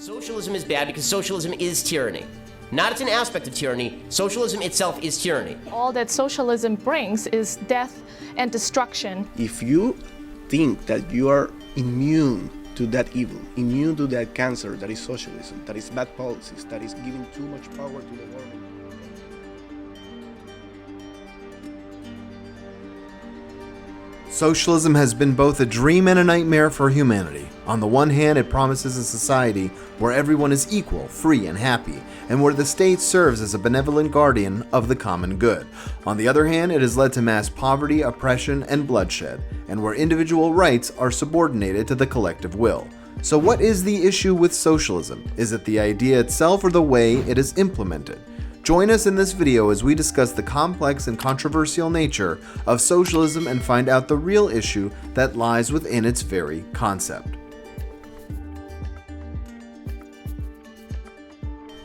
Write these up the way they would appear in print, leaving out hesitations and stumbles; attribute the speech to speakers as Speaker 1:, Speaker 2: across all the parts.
Speaker 1: Socialism is bad because socialism is tyranny. Not it's an aspect of tyranny, socialism itself is tyranny.
Speaker 2: All that socialism brings is death and destruction.
Speaker 3: If you think that you are immune to that evil, immune to that cancer that is socialism, that is bad policies, that is giving too much power to the government.
Speaker 4: Socialism has been both a dream and a nightmare for humanity. On the one hand, it promises a society where everyone is equal, free, and happy, and where the state serves as a benevolent guardian of the common good. On the other hand, it has led to mass poverty, oppression, and bloodshed, and where individual rights are subordinated to the collective will. So what is the issue with socialism? Is it the idea itself or the way it is implemented? Join us in this video as we discuss the complex and controversial nature of socialism and find out the real issue that lies within its very concept.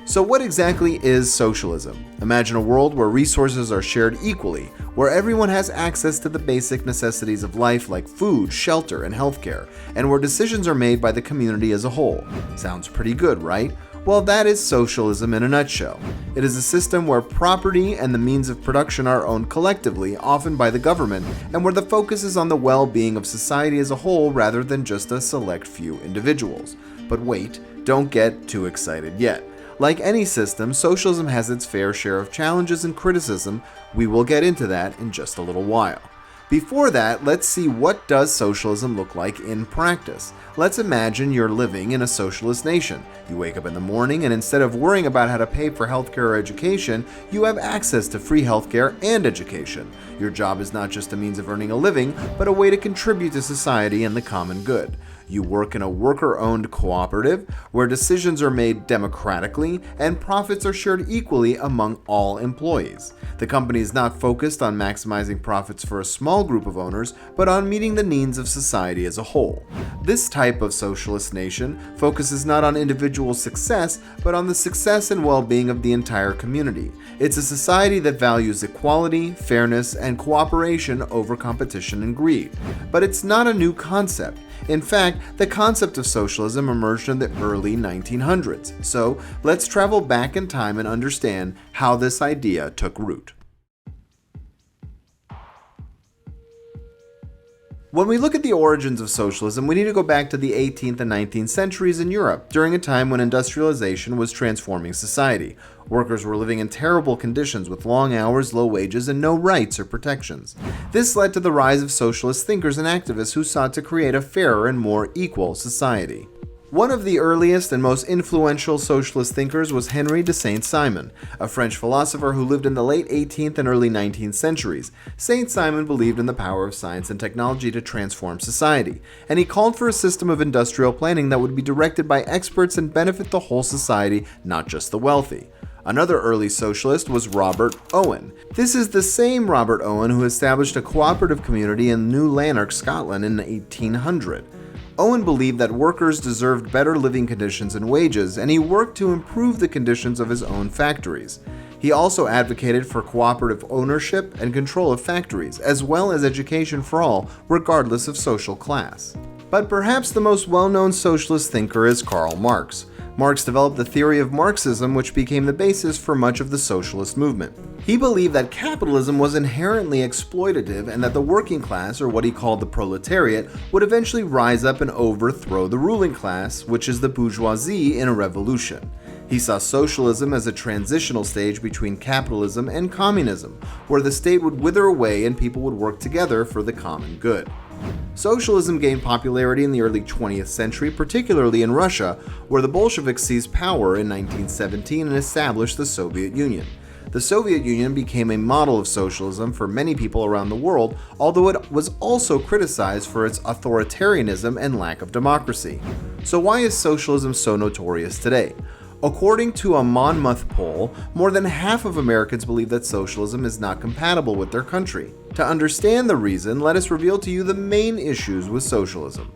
Speaker 4: So what exactly is socialism? Imagine a world where resources are shared equally, where everyone has access to the basic necessities of life like food, shelter, and healthcare, and where decisions are made by the community as a whole. Sounds pretty good, right? Well, that is socialism in a nutshell. It is a system where property and the means of production are owned collectively, often by the government, and where the focus is on the well-being of society as a whole rather than just a select few individuals. But wait, don't get too excited yet. Like any system, socialism has its fair share of challenges and criticism. We will get into that in just a little while. Before that, let's see what does socialism look like in practice. Let's imagine you're living in a socialist nation. You wake up in the morning and instead of worrying about how to pay for healthcare or education, you have access to free healthcare and education. Your job is not just a means of earning a living, but a way to contribute to society and the common good. You work in a worker-owned cooperative where decisions are made democratically and profits are shared equally among all employees. The company is not focused on maximizing profits for a small group of owners, but on meeting the needs of society as a whole. This type of socialist nation focuses not on individual success, but on the success and well-being of the entire community. It's a society that values equality, fairness, and cooperation over competition and greed. But it's not a new concept. In fact, the concept of socialism emerged in the early 1900s. So let's travel back in time and understand how this idea took root. When we look at the origins of socialism, we need to go back to the 18th and 19th centuries in Europe, during a time when industrialization was transforming society. Workers were living in terrible conditions with long hours, low wages, and no rights or protections. This led to the rise of socialist thinkers and activists who sought to create a fairer and more equal society. One of the earliest and most influential socialist thinkers was Henry de Saint-Simon, a French philosopher who lived in the late 18th and early 19th centuries. Saint-Simon believed in the power of science and technology to transform society, and he called for a system of industrial planning that would be directed by experts and benefit the whole society, not just the wealthy. Another early socialist was Robert Owen. This is the same Robert Owen who established a cooperative community in New Lanark, Scotland in 1800. Owen believed that workers deserved better living conditions and wages, and he worked to improve the conditions of his own factories. He also advocated for cooperative ownership and control of factories, as well as education for all, regardless of social class. But perhaps the most well-known socialist thinker is Karl Marx. Marx developed the theory of Marxism, which became the basis for much of the socialist movement. He believed that capitalism was inherently exploitative and that the working class, or what he called the proletariat, would eventually rise up and overthrow the ruling class, which is the bourgeoisie, in a revolution. He saw socialism as a transitional stage between capitalism and communism, where the state would wither away and people would work together for the common good. Socialism gained popularity in the early 20th century, particularly in Russia, where the Bolsheviks seized power in 1917 and established the Soviet Union. The Soviet Union became a model of socialism for many people around the world, although it was also criticized for its authoritarianism and lack of democracy. So why is socialism so notorious today? According to a Monmouth poll, more than half of Americans believe that socialism is not compatible with their country. To understand the reason, let us reveal to you the main issues with socialism.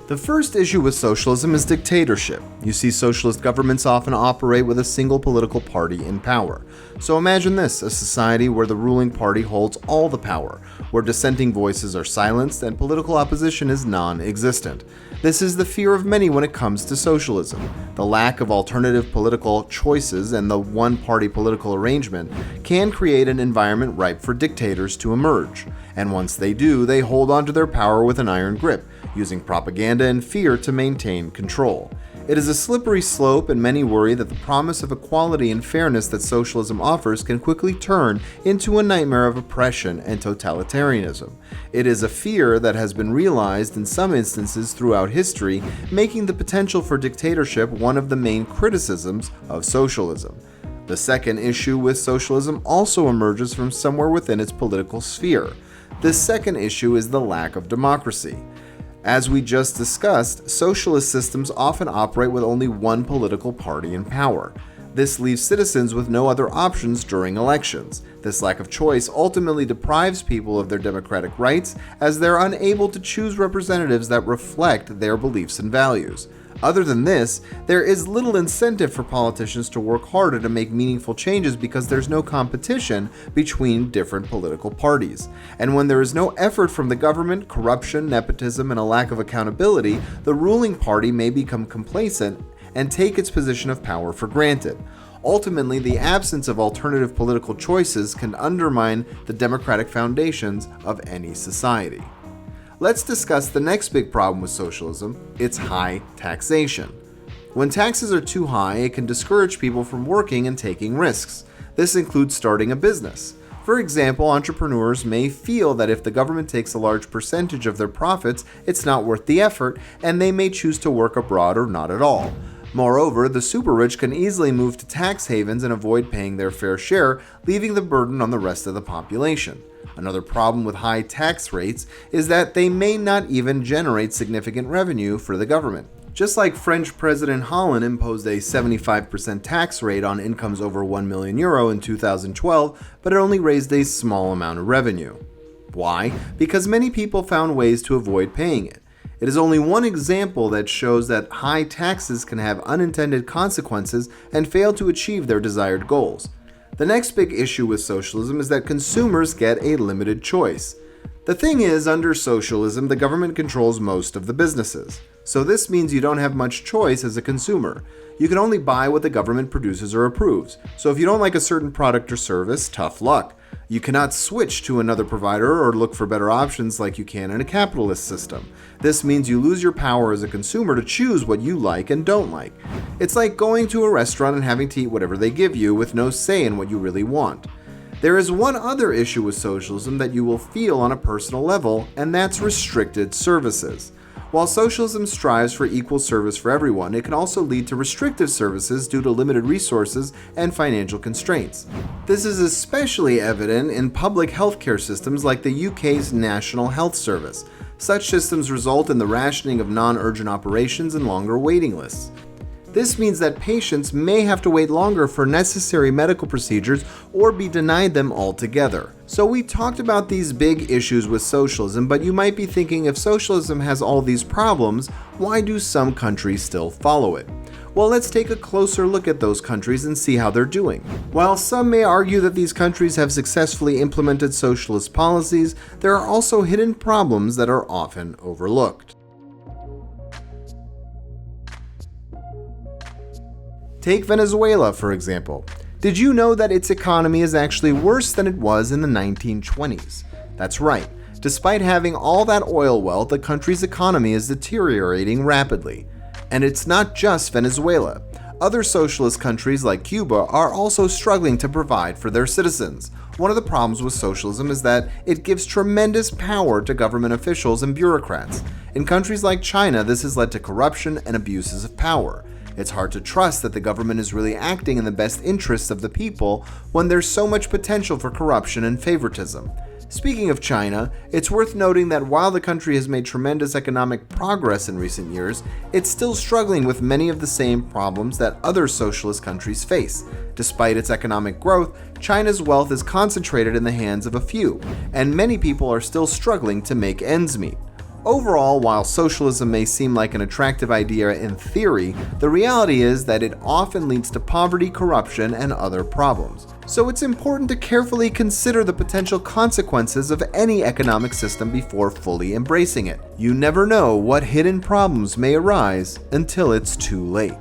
Speaker 4: The first issue with socialism is dictatorship. You see, socialist governments often operate with a single political party in power. So imagine this, a society where the ruling party holds all the power, where dissenting voices are silenced and political opposition is non-existent. This is the fear of many when it comes to socialism. The lack of alternative political choices and the one-party political arrangement can create an environment ripe for dictators to emerge. And once they do, they hold onto their power with an iron grip, using propaganda and fear to maintain control. It is a slippery slope, and many worry that the promise of equality and fairness that socialism offers can quickly turn into a nightmare of oppression and totalitarianism. It is a fear that has been realized in some instances throughout history, making the potential for dictatorship one of the main criticisms of socialism. The second issue with socialism also emerges from somewhere within its political sphere. The second issue is the lack of democracy. As we just discussed, socialist systems often operate with only one political party in power. This leaves citizens with no other options during elections. This lack of choice ultimately deprives people of their democratic rights, as they're unable to choose representatives that reflect their beliefs and values. Other than this, there is little incentive for politicians to work harder to make meaningful changes because there's no competition between different political parties. And when there is no effort from the government, corruption, nepotism, and a lack of accountability, the ruling party may become complacent and take its position of power for granted. Ultimately, the absence of alternative political choices can undermine the democratic foundations of any society. Let's discuss the next big problem with socialism. It's high taxation. When taxes are too high, it can discourage people from working and taking risks. This includes starting a business. For example, entrepreneurs may feel that if the government takes a large percentage of their profits, it's not worth the effort, and they may choose to work abroad or not at all. Moreover, the super rich can easily move to tax havens and avoid paying their fair share, leaving the burden on the rest of the population. Another problem with high tax rates is that they may not even generate significant revenue for the government. Just like French President Hollande imposed a 75% tax rate on incomes over €1 million in 2012, but it only raised a small amount of revenue. Why? Because many people found ways to avoid paying it. It is only one example that shows that high taxes can have unintended consequences and fail to achieve their desired goals. The next big issue with socialism is that consumers get a limited choice. The thing is, under socialism, the government controls most of the businesses. So this means you don't have much choice as a consumer. You can only buy what the government produces or approves. So if you don't like a certain product or service, tough luck. You cannot switch to another provider or look for better options like you can in a capitalist system. This means you lose your power as a consumer to choose what you like and don't like. It's like going to a restaurant and having to eat whatever they give you with no say in what you really want. There is one other issue with socialism that you will feel on a personal level, and that's restricted services. While socialism strives for equal service for everyone, it can also lead to restrictive services due to limited resources and financial constraints. This is especially evident in public healthcare systems like the UK's National Health Service. Such systems result in the rationing of non-urgent operations and longer waiting lists. This means that patients may have to wait longer for necessary medical procedures or be denied them altogether. So we talked about these big issues with socialism, but you might be thinking, if socialism has all these problems, why do some countries still follow it? Well, let's take a closer look at those countries and see how they're doing. While some may argue that these countries have successfully implemented socialist policies, there are also hidden problems that are often overlooked. Take Venezuela, for example. Did you know that its economy is actually worse than it was in the 1920s? That's right. Despite having all that oil wealth, the country's economy is deteriorating rapidly. And it's not just Venezuela. Other socialist countries like Cuba are also struggling to provide for their citizens. One of the problems with socialism is that it gives tremendous power to government officials and bureaucrats. In countries like China, this has led to corruption and abuses of power. It's hard to trust that the government is really acting in the best interests of the people when there's so much potential for corruption and favoritism. Speaking of China, it's worth noting that while the country has made tremendous economic progress in recent years, it's still struggling with many of the same problems that other socialist countries face. Despite its economic growth, China's wealth is concentrated in the hands of a few, and many people are still struggling to make ends meet. Overall, while socialism may seem like an attractive idea in theory, the reality is that it often leads to poverty, corruption, and other problems. So it's important to carefully consider the potential consequences of any economic system before fully embracing it. You never know what hidden problems may arise until it's too late.